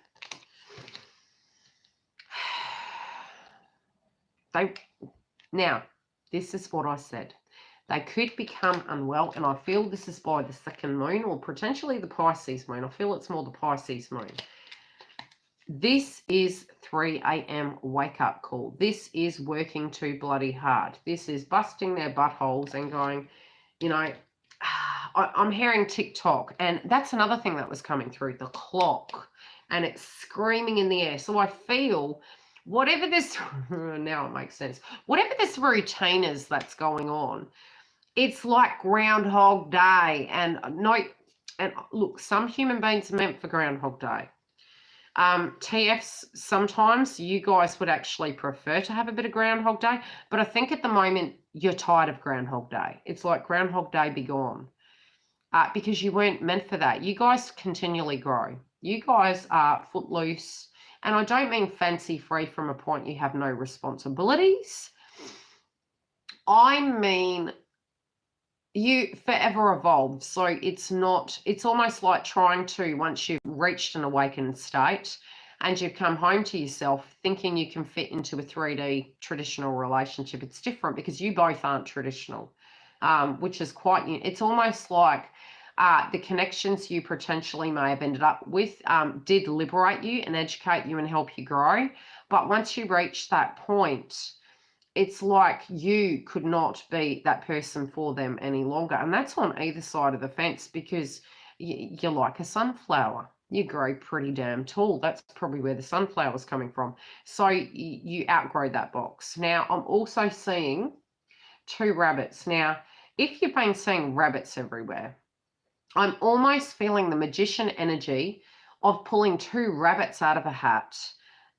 Now, this is what I said. They could become unwell, and I feel this is by the second moon or potentially the Pisces moon. I feel it's more the Pisces moon. This is 3 a.m. wake-up call. This is working too bloody hard. This is busting their buttholes and going, you know, I'm hearing TikTok, and that's another thing that was coming through, the clock, and it's screaming in the air. So I feel whatever this, now it makes sense, whatever this routine is that's going on, it's like Groundhog Day. And look, some human beings are meant for Groundhog Day. TFs, sometimes you guys would actually prefer to have a bit of Groundhog Day, but I think at the moment you're tired of Groundhog Day. It's like Groundhog Day be gone, because you weren't meant for that. You guys continually grow. You guys are footloose, and I don't mean fancy free from a point you have no responsibilities. I mean you forever evolve. So it's almost like trying to, once you've reached an awakened state and you've come home to yourself thinking you can fit into a 3D traditional relationship. It's different because you both aren't traditional, which is quite, it's almost like the connections you potentially may have ended up with did liberate you and educate you and help you grow. But once you reach that point, it's like you could not be that person for them any longer. And that's on either side of the fence, because you're like a sunflower. You grow pretty damn tall. That's probably where the sunflower's coming from. So you outgrow that box. Now, I'm also seeing 2 rabbits. Now, if you've been seeing rabbits everywhere, I'm almost feeling the magician energy of pulling 2 rabbits out of a hat.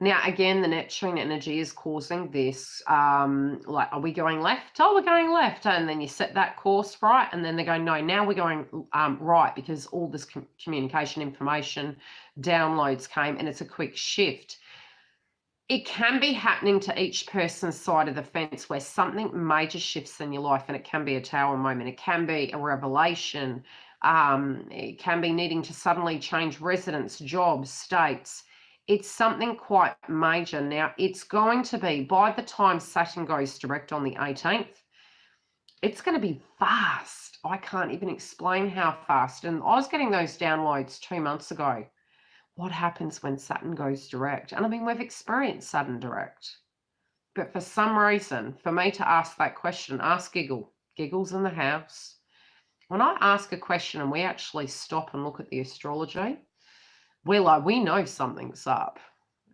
Now, again, the Neptune energy is causing this, like, are we going left? Oh, we're going left. And then you set that course right. And then they go, no, now we're going right, because all this communication information downloads came, and it's a quick shift. It can be happening to each person's side of the fence where something major shifts in your life, and it can be a tower moment. It can be a revelation. It can be needing to suddenly change residence, jobs, states. It's something quite major. Now, it's going to be, by the time Saturn goes direct on the 18th, it's going to be fast. I can't even explain how fast. And I was getting those downloads 2 months ago. What happens when Saturn goes direct? And I mean, we've experienced Saturn direct. But for some reason, for me to ask that question, ask Giggle. Giggle's in the house. When I ask a question and we actually stop and look at the astrology, we're like, we know something's up.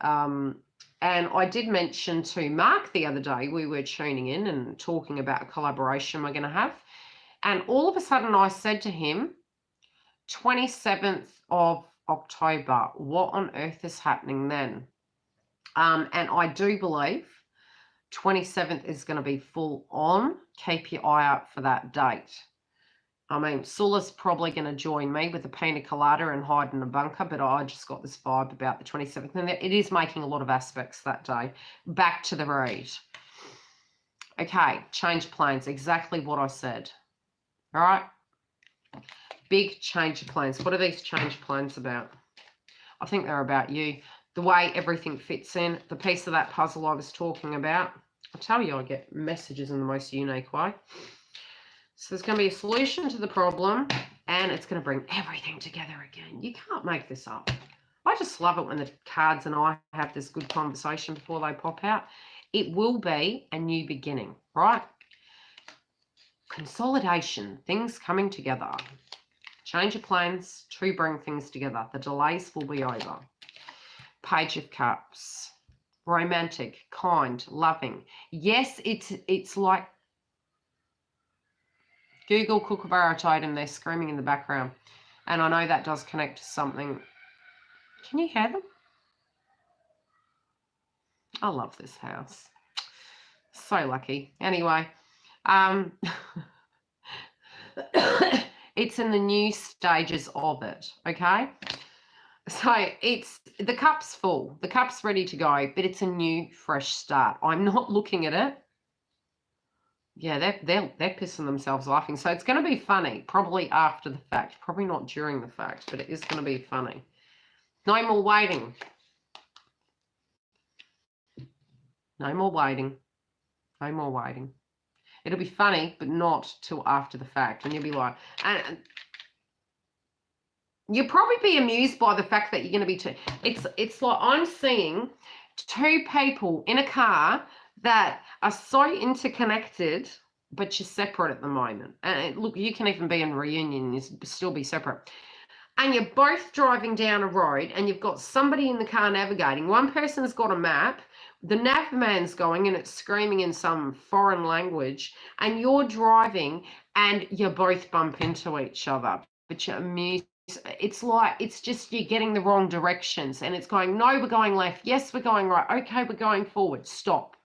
And I did mention to Mark the other day, we were tuning in and talking about a collaboration we're going to have. And all of a sudden I said to him, 27th of October, what on earth is happening then? And I do believe 27th is going to be full on. Keep your eye out for that date. I mean, Sula's probably going to join me with a pina colada and hide in a bunker, but I just got this vibe about the 27th. And it is making a lot of aspects that day. Back to the read. Okay, change plans. Exactly what I said. All right. Big change of plans. What are these change plans about? I think they're about you. The way everything fits in. The piece of that puzzle I was talking about. I tell you, I get messages in the most unique way. So there's going to be a solution to the problem, and it's going to bring everything together again. You can't make this up. I just love it when the cards and I have this good conversation before they pop out. It will be a new beginning, right? Consolidation, things coming together. Change of plans to bring things together. The delays will be over. Page of Cups. Romantic, kind, loving. Yes, it's like Google Kookaburra totem, they're screaming in the background. And I know that does connect to something. Can you hear them? I love this house. So lucky. Anyway, it's in the new stages of it, okay? So it's the cup's full, the cup's ready to go, but it's a new, fresh start. I'm not looking at it. Yeah, they're pissing themselves laughing. So it's going to be funny, probably after the fact, probably not during the fact, but it is going to be funny. No more waiting. No more waiting. No more waiting. It'll be funny, but not till after the fact. And you'll be like, and you'll probably be amused by the fact that you're going to be it's like I'm seeing two people in a car that are so interconnected, but you're separate at the moment. And look, you can even be in a reunion, you still be separate. And you're both driving down a road and you've got somebody in the car navigating. One person's got a map, the nav man's going and it's screaming in some foreign language, and you're driving and you both bump into each other, but you're amused. It's like, it's just you're getting the wrong directions and it's going, no, we're going left. Yes, we're going right. Okay, we're going forward. Stop.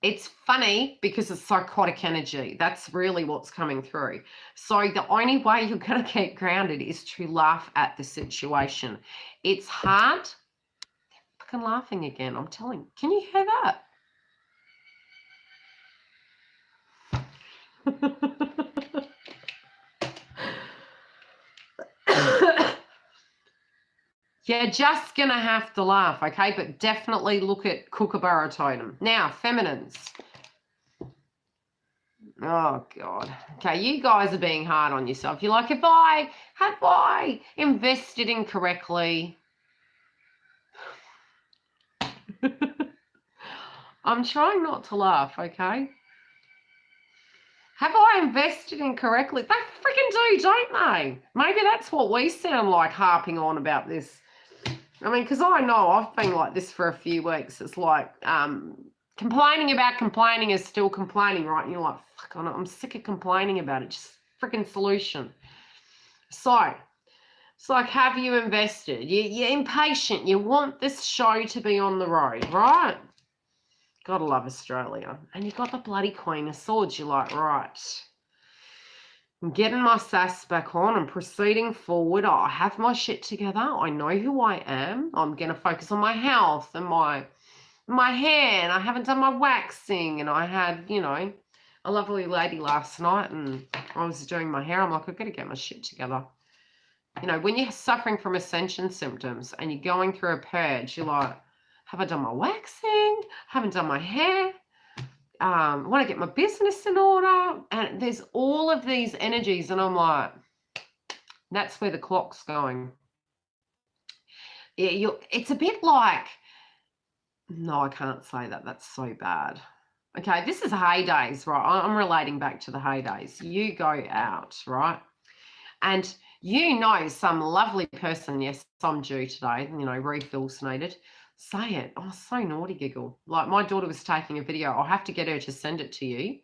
It's funny because it's psychotic energy. That's really what's coming through. So the only way you're going to get grounded is to laugh at the situation. It's hard. They're fucking laughing again. I'm telling you. Can you hear that? You're just going to have to laugh, okay? But definitely look at Kookaburra totem. Now, feminines. Oh, God. Okay, you guys are being hard on yourself. You're like, have I invested incorrectly? I'm trying not to laugh, okay? Have I invested incorrectly? They freaking do, don't they? Maybe that's what we sound like harping on about this. I mean, because I know I've been like this for a few weeks. It's like complaining about complaining is still complaining, right? And you're like, fuck, I'm sick of complaining about it. Just freaking solution. So it's like, have you invested? You're impatient. You want this show to be on the road, right? Gotta love Australia. And you got the bloody Queen of Swords. You're like, right. I'm getting my sass back on and proceeding forward. I have my shit together. I know who I am. I'm going to focus on my health and my hair. And I haven't done my waxing. And I had, you know, a lovely lady last night and I was doing my hair. I'm like, I've got to get my shit together. You know, when you're suffering from ascension symptoms and you're going through a purge, you're like, have I done my waxing? Haven't done my hair. I want to get my business in order, and there's all of these energies, and I'm like, that's where the clock's going. Yeah, it's a bit like, no, I can't say that. That's so bad. Okay, this is heydays, right? I'm relating back to the heydays. You go out, right? And you know some lovely person, yes, I'm due today, you know, refills needed. Say it. Oh, so naughty, giggle. Like my daughter was taking a video. I'll have to get her to send it to you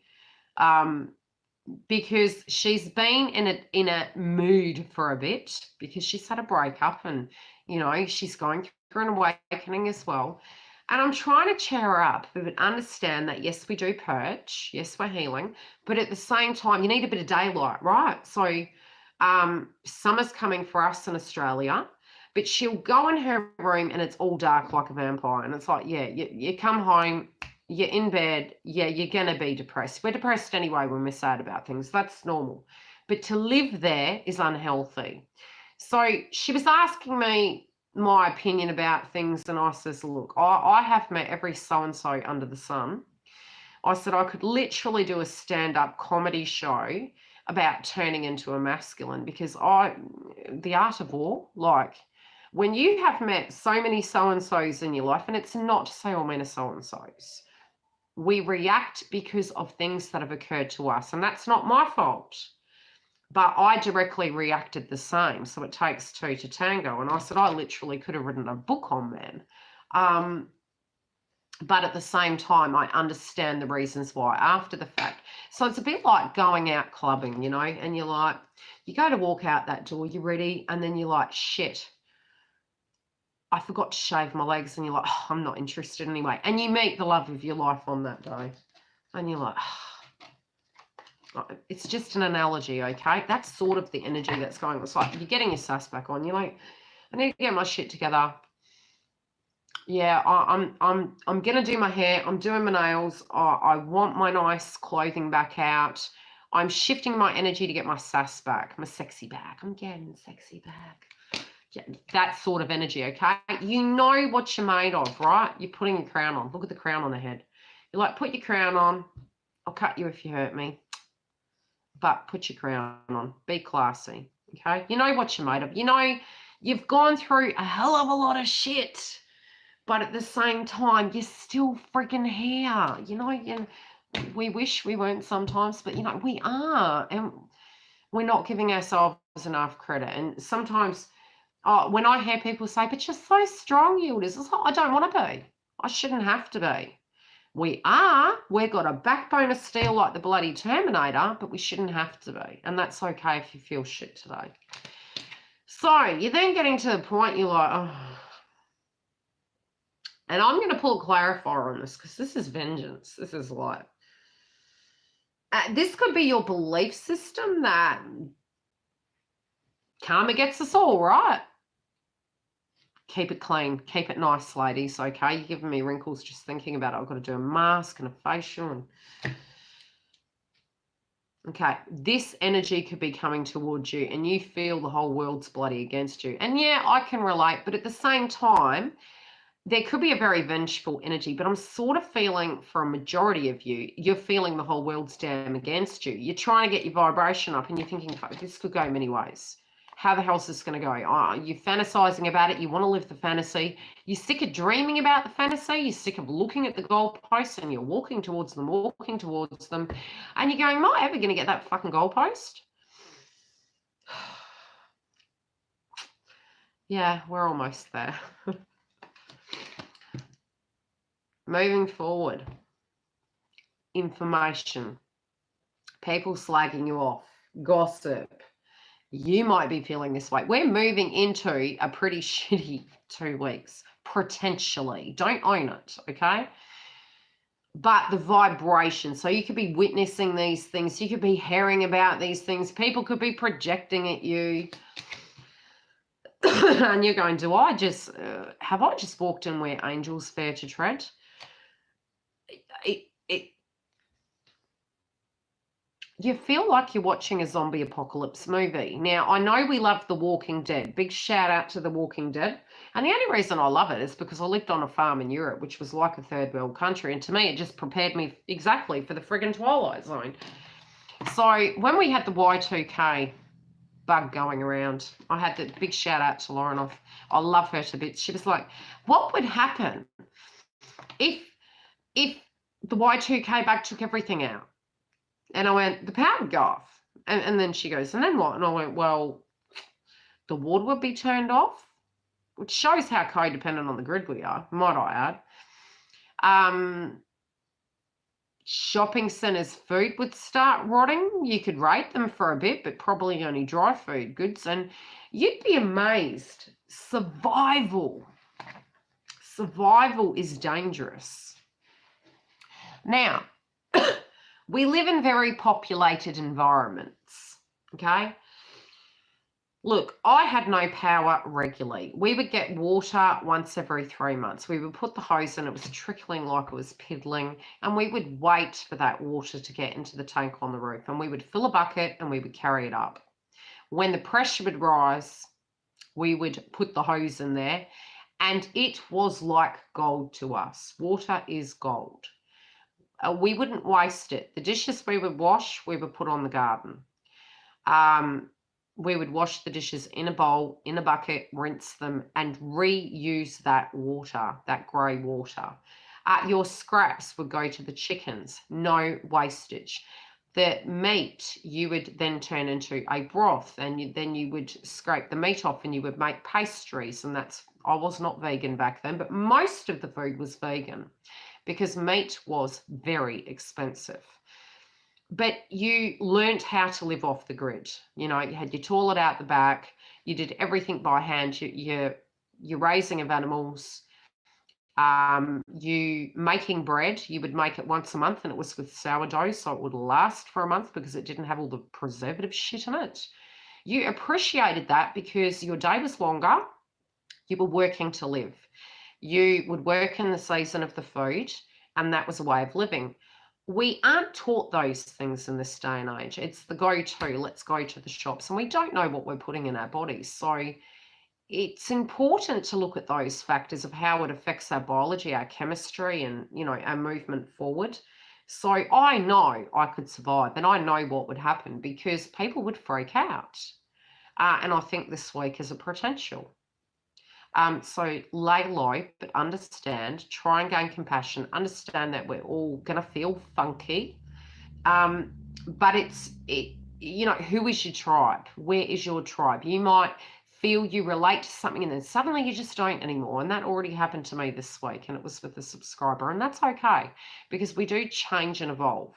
because she's been in a mood for a bit because she's had a breakup and, you know, she's going through an awakening as well. And I'm trying to cheer her up, but understand that, yes, we do purge. Yes, we're healing. But at the same time, you need a bit of daylight, right? So summer's coming for us in Australia. But she'll go in her room and it's all dark like a vampire. And it's like, yeah, you come home, you're in bed, yeah, you're going to be depressed. We're depressed anyway when we're sad about things. That's normal. But to live there is unhealthy. So she was asking me my opinion about things. And I says, look, I have met every so-and-so under the sun. I said I could literally do a stand-up comedy show about turning into a masculine because the art of war, like, when you have met so many so-and-sos in your life, and it's not to say all men are so-and-sos, we react because of things that have occurred to us, and that's not my fault. But I directly reacted the same. So it takes two to tango. And I said, I literally could have written a book on men. But at the same time, I understand the reasons why after the fact. So it's a bit like going out clubbing, you know, and you're like, you go to walk out that door, you're ready, and then you're like, shit, I forgot to shave my legs, and you're like, oh, I'm not interested anyway. And you meet the love of your life on that day. And you're like, oh. It's just an analogy, okay? That's sort of the energy that's going on. It's like you're getting your sass back on. You're like, I need to get my shit together. Yeah, I'm gonna do my hair. I'm doing my nails. I want my nice clothing back out. I'm shifting my energy to get my sass back, my sexy back. I'm getting sexy back. Yeah, that sort of energy, okay? You know what you're made of, right? You're putting a crown on. Look at the crown on the head. You're like, put your crown on. I'll cut you if you hurt me. But put your crown on. Be classy, okay? You know what you're made of. You know you've gone through a hell of a lot of shit, but at the same time, you're still freaking here. You know, we wish we weren't sometimes, but, you know, we are. And we're not giving ourselves enough credit. And sometimes when I hear people say, but you're so strong, Yildiz, it's like, I don't want to be. I shouldn't have to be. We are. We've got a backbone of steel like the bloody Terminator, but we shouldn't have to be. And that's okay if you feel shit today. So you're then getting to the point you're like, oh. And I'm going to pull a clarifier on this because this is vengeance. This is like, this could be your belief system that karma gets us all, right? Keep it clean. Keep it nice, ladies, okay? You're giving me wrinkles just thinking about it. I've got to do a mask and a facial. And okay, this energy could be coming towards you and you feel the whole world's bloody against you. And yeah, I can relate, but at the same time, there could be a very vengeful energy, but I'm sort of feeling for a majority of you, you're feeling the whole world's damn against you. You're trying to get your vibration up and you're thinking, fuck, this could go many ways. How the hell's this going to go? You're fantasizing about it. You want to live the fantasy. You're sick of dreaming about the fantasy. You're sick of looking at the goalposts and you're walking towards them. And you're going, am I ever going to get that fucking goalpost? Yeah, we're almost there. Moving forward. Information. People slagging you off. Gossip. You might be feeling this way. We're moving into a pretty shitty 2 weeks, potentially. Don't own it, okay? But the vibration. So you could be witnessing these things. You could be hearing about these things. People could be projecting at you. And you're going, have I just walked in where angels fare to tread? You feel like you're watching a zombie apocalypse movie. Now, I know we love The Walking Dead. Big shout out to The Walking Dead. And the only reason I love it is because I lived on a farm in Europe, which was like a third world country. And to me, it just prepared me exactly for the friggin' Twilight Zone. So when we had the Y2K bug going around, I had the big shout out to Lauren. I love her to bits. She was like, what would happen if the Y2K bug took everything out? And I went, the power would go off. And then she goes, and then what? And I went, well, the water would be turned off, which shows how codependent on the grid we are, might I add. Shopping centres' food would start rotting. You could rate them for a bit, but probably only dry food goods. And you'd be amazed. Survival is dangerous. Now, we live in very populated environments, okay? Look, I had no power regularly. We would get water once every 3 months. We would put the hose in, it was trickling like it was piddling, and we would wait for that water to get into the tank on the roof, and we would fill a bucket and we would carry it up. When the pressure would rise, we would put the hose in there, and it was like gold to us. Water is gold. We wouldn't waste it. The dishes we would wash, we would put on the garden. We would wash the dishes in a bowl, in a bucket, rinse them, and reuse that water, that grey water. Your scraps would go to the chickens, no wastage. The meat you would then turn into a broth, and then you would scrape the meat off and you would make pastries. And I was not vegan back then, but most of the food was vegan because meat was very expensive. But you learned how to live off the grid. You know, you had your toilet out the back, you did everything by hand, you're raising of animals, you making bread, you would make it once a month, and it was with sourdough, so it would last for a month because it didn't have all the preservative shit in it. You appreciated that because your day was longer, you were working to live. You would work in the season of the food, and that was a way of living. We aren't taught those things in this day and age. It's the go-to, let's go to the shops, and we don't know what we're putting in our bodies. So it's important to look at those factors of how it affects our biology, our chemistry, and, you know, our movement forward. So I know I could survive, and I know what would happen because people would freak out. And I think this week is a potential. So lay low, but understand, try and gain compassion, understand that we're all going to feel funky. But you know, who is your tribe? Where is your tribe? You might feel you relate to something and then suddenly you just don't anymore. And that already happened to me this week, and it was with a subscriber, and that's okay because we do change and evolve.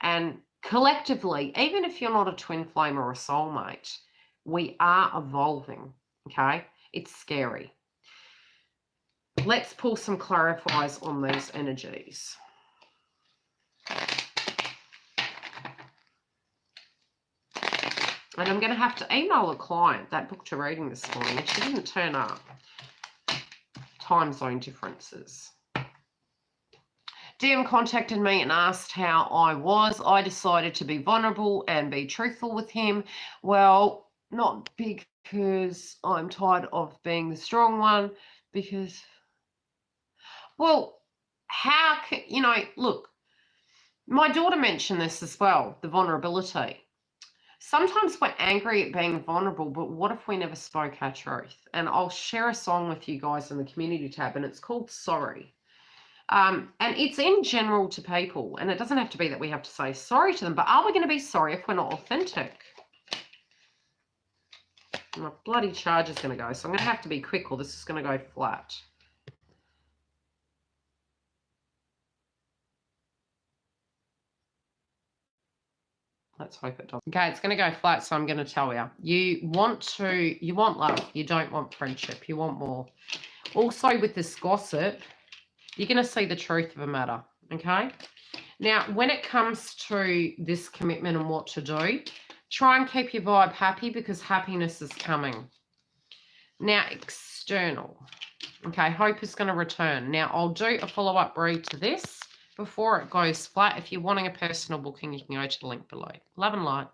And collectively, even if you're not a twin flame or a soulmate, we are evolving, okay? It's scary. Let's pull some clarifiers on these energies. And I'm going to have to email a client that booked a reading this morning, and she didn't turn up. Time zone differences. DM contacted me and asked how I was. I decided to be vulnerable and be truthful with him. Well, not because I'm tired of being the strong one, because, well, how can, you know, look, my daughter mentioned this as well, the vulnerability. Sometimes we're angry at being vulnerable, but what if we never spoke our truth? And I'll share a song with you guys in the community tab, and it's called Sorry. And it's in general to people, and it doesn't have to be that we have to say sorry to them, but are we going to be sorry if we're not authentic? My bloody charge is going to go, so I'm going to have to be quick or this is going to go flat. Let's hope it doesn't. Okay, it's going to go flat, so I'm going to tell you. You want love. You don't want friendship. You want more. Also, with this gossip, you're going to see the truth of a matter, okay? Now, when it comes to this commitment and what to do, try and keep your vibe happy because happiness is coming. Now, external. Okay, hope is going to return. Now, I'll do a follow-up read to this before it goes flat. If you're wanting a personal booking, you can go to the link below. Love and light.